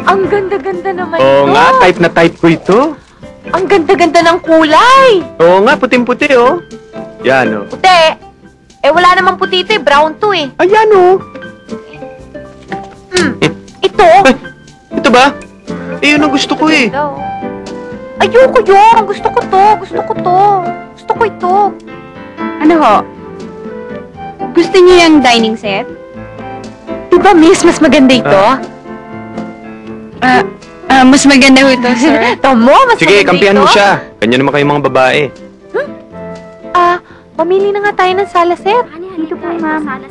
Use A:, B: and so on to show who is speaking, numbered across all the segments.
A: Ang ganda-ganda naman
B: Oo
A: ito.
B: nga, type na type ko ito.
A: Ang ganda-ganda ng kulay.
B: Oo nga, puting-puti oh. Yan oh.
A: Puti. Eh, wala namang puti ito eh. Brown to eh.
B: Ayan oh.
A: Ito.
B: Ay, ito ba? Eh, yun ang gusto ko eh.
A: Ayoko yun. Gusto ko to. Gusto ko to. Gusto ko ito.
C: Ano ho? Gusto niyo yung dining set?
A: Diba, miss? Mas maganda ito.
C: Mas maganda ho ito, sir.
A: Tamo, mas
B: Sige,
A: maganda
B: kampihan
A: ito.
B: mo siya. Ganyan naman kayong mga babae.
A: Mamili na nga tayo ng sala set.
D: Dito po, ma'am.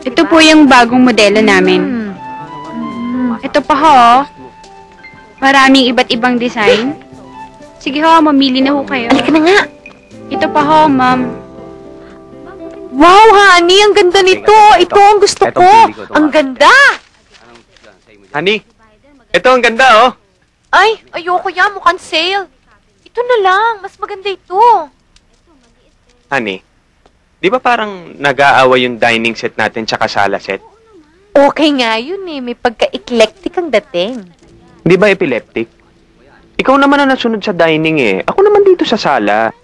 C: Ito po yung bagong modelo namin. Ito pa ho. Maraming iba't ibang design. Sige ho, mamili na ho kayo.
A: Halika na nga.
C: Ito pa ho, ma'am.
A: Wow, honey, ang ganda nito. Ito ang gusto ko. Ang ganda.
B: Honey, ito ang ganda oh.
A: Ay, ayoko yan. Mukhang sale. Ito na lang. Mas maganda ito.
B: Honey, di ba parang nag-aaway yung dining set natin tsaka sala set?
A: Okay nga yun eh. May pagka-eclectic ang dating.
B: Di ba epileptic? Ikaw naman ang nasunod sa dining eh. Ako naman dito sa sala.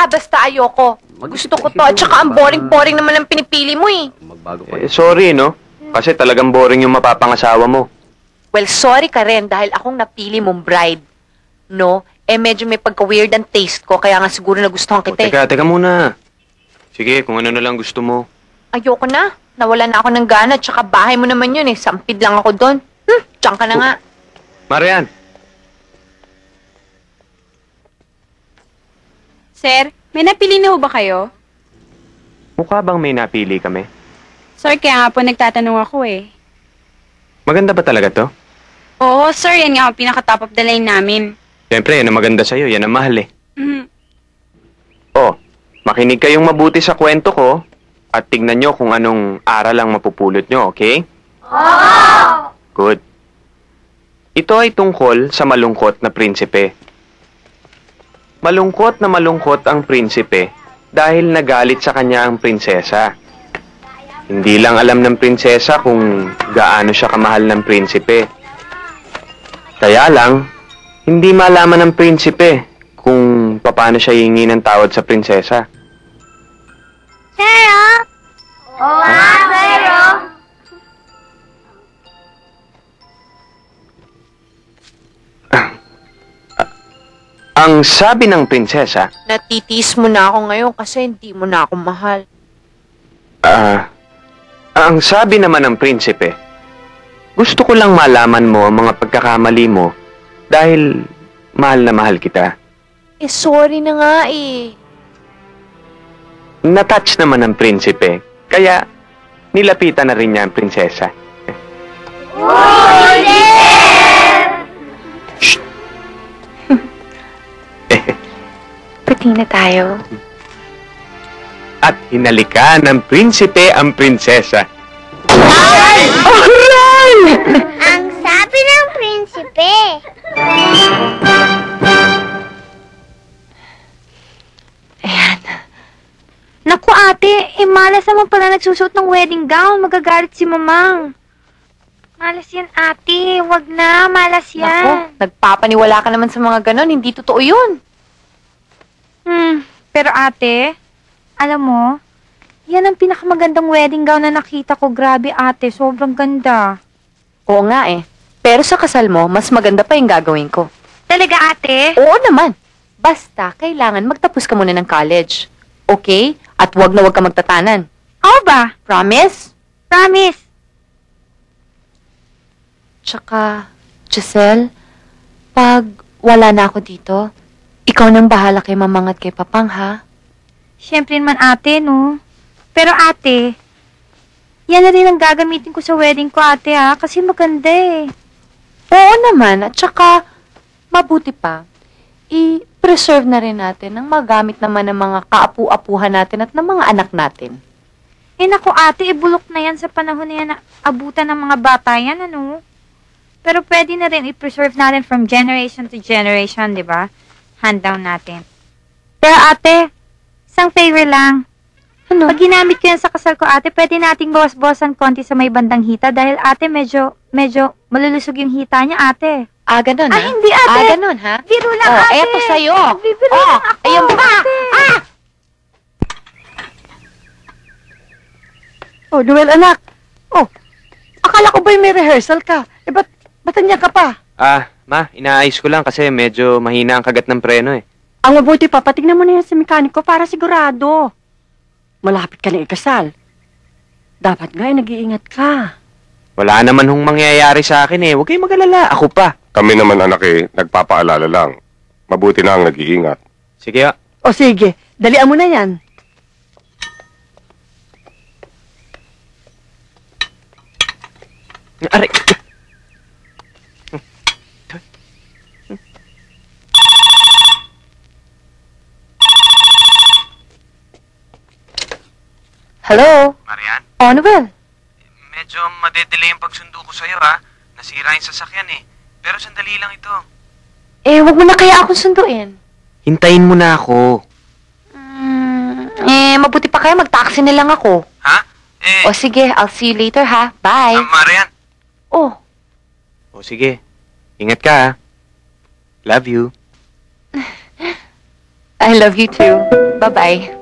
A: Basta ayoko. Gusto ko to. At saka ang boring-boring naman ang pinipili mo eh.
B: Sorry no? Kasi talagang boring yung mapapangasawa mo.
A: Well, sorry ka rin dahil akong napili mong bride. No? Medyo may pagka-weird ang taste ko. Kaya nga siguro nagustuhan kita eh.
B: Teka muna. Sige, kung ano na lang gusto mo.
A: Ayoko na. Nawala na ako ng gana. Tsaka bahay mo naman yun eh. Sampid lang ako doon. Diyan ka na nga.
B: Marian.
C: Sir, may napili na ho ba kayo?
B: Mukha bang may napili kami?
C: Sir, kaya nga po nagtatanong ako eh.
B: Maganda ba talaga to?
C: Oo, sir, yan nga ang pinaka-top of the line namin.
B: Siyempre, yan ang maganda sa'yo. Yan ang mahal eh.
C: Mhm.
B: Oh, makinig kayong mabuti sa kwento ko at tignan nyo kung anong aral ang mapupulot nyo, okay? Good. Ito ay tungkol sa malungkot na prinsipe. Malungkot na malungkot ang prinsipe dahil nagalit sa kanya ang prinsesa. Hindi lang alam ng prinsesa kung gaano siya kamahal ng prinsipe. Kaya lang, hindi malaman ng prinsipe kung paano siya hihingi ng tawad sa prinsesa.
D: Pero? Pero?
B: Ang sabi ng prinsesa,
A: Natitis mo na ako ngayon kasi hindi mo na ako mahal.
B: ang sabi naman ng prinsipe, gusto ko lang malaman mo ang mga pagkakamali mo dahil mahal na mahal kita.
A: Sorry na nga eh.
B: Na-touch naman ng prinsipe, kaya nilapitan na rin niya ang prinsesa.
A: Pati na tayo.
B: At hinalikan ng prinsipe ang prinsesa.
D: Ang sabi ng prinsipe.
A: Ayan.
E: Naku ate, malas naman pala nagsusuot ng wedding gown. Magagalit si mamang. Malas yan ate, wag na, malas
A: Naku,
E: yan.
A: nagpapaniwala ka naman sa mga ganon. Hindi totoo yun.
E: Pero ate, alam mo, yan ang pinakamagandang wedding gown na nakita ko. Grabe ate, sobrang ganda.
A: Oo nga eh. Pero sa kasal mo, mas maganda pa yung gagawin ko.
E: Talaga ate?
A: Oo naman. Basta, kailangan magtapos ka muna ng college. Okay? At wag na wag ka magtatanan.
E: Oo ba?
A: Promise?
E: Promise.
A: Tsaka, Giselle, pag wala na ako dito, ikaw nang bahala kay mamang at kay papang, ha?
E: Siyempre naman ate, no? Pero ate, yan na rin ang gagamitin ko sa wedding ko ate ha, kasi maganda eh.
A: Oo naman. At tsaka, mabuti pa, i-preserve na rin natin ang magamit naman ng mga kaapu-apuhan natin at ng mga anak natin.
E: Naku ate, ibulok na yan sa panahon na yan na abutan ng mga bata yan, ano? Pero pwede na rin i-preserve natin from generation to generation, di ba? Hand down natin. Pero ate, isang favor lang.
A: Ano?
E: Pag ginamit ko yan sa kasal ko ate, pwede nating bawas-bawasan konti sa may bandang hita dahil ate medyo medyo malulusog yung hita niya, ate.
A: Ah, ganun, ha?
E: Ay, hindi, ate.
A: Ah, ganun, ha?
E: Biro lang,
A: Oh,
E: ate.
A: eto sa'yo.
E: Bibiro
A: Oh,
E: lang ako,
A: ayun pa.
E: ate.
F: Oh, Noel, anak. Oh, akala ko ba'y may rehearsal ka? Eh, ba't niya ka pa?
B: Ah, ma, inaayos ko lang kasi medyo mahina ang kagat ng preno eh.
F: Ang mabuti pa, patignan mo na yan sa mekaniko para sigurado. Malapit ka na ikasal. Dapat nga, nag-iingat ka.
B: Wala naman hong mangyayari sa akin eh. Huwag kayong mag-alala. Ako pa.
G: Kami naman anak nagpapaalala lang. Mabuti na ang nag-iingat.
B: Sige,
F: O sige, dalian mo na yan.
B: Aray!
A: Hello?
B: Marian,
A: Oh, Noel.
B: medyo madedelay yung pagsundo ko sa'yo ha. Nasira yung sasakyan eh. Pero sandali lang ito.
A: Eh, wag mo na kaya akong sunduin.
B: Hintayin mo na ako.
A: Mabuti pa kaya mag-taxi na lang ako.
B: Ha? Eh,
A: O sige, I'll see you later, ha? Bye.
B: Marian.
A: Oh,
B: O sige, ingat ka ha. Love you.
A: I love you too. Bye-bye.